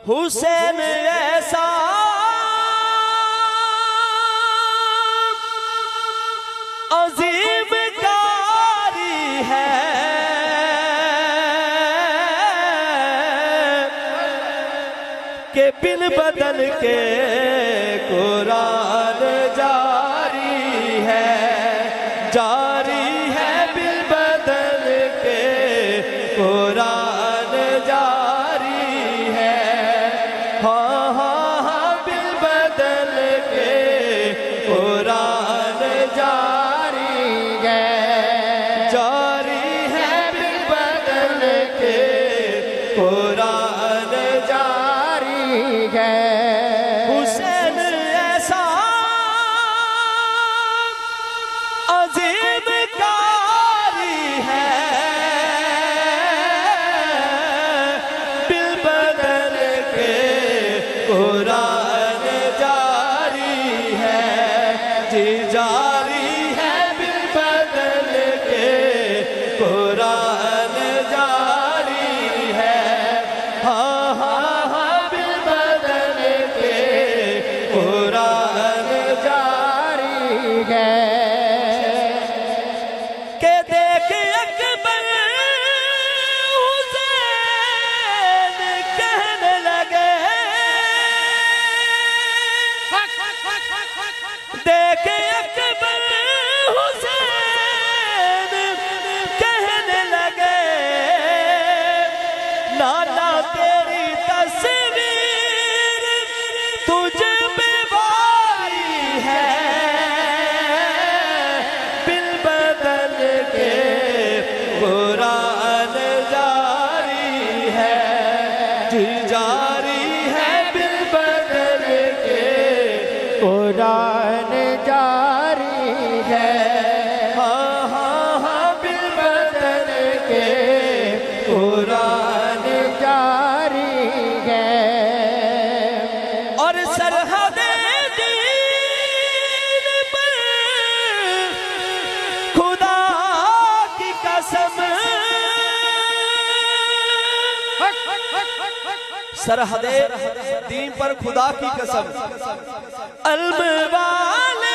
حسین ایسا عظیم کاری ہے کہ بن بدل کے قرآن جاری ہے بن بدل کے قرآن جاری ہے ہاں ہاں ہاں بن بدل کے قرآن جاری ہے بن بدل کے قرآن جاری ہے حسین ایسا عظیم کاری ہے بن بدل کے قرآن جاری ہے جی جاری ہے بن بدل کے قرآن جاری ہے ہاں ہاں ہاں بن بدل کے قرآن جاری ہے کہ دیکھ اکبر حسین کہنے لگے دیکھ اکبر حسین کہنے لگے نانا تیری تصویر تجھ پہ باری ہے بن بدل کے قرآن جاری ہے جی جاری ہے بن بدل کے قرآن جاری ہے ہاں ہاں ہاں بن بدل کے قرآن جاری ہے اور سرحد دین پر خدا کی قسم سرحد دین پر خدا کی قسم علم والے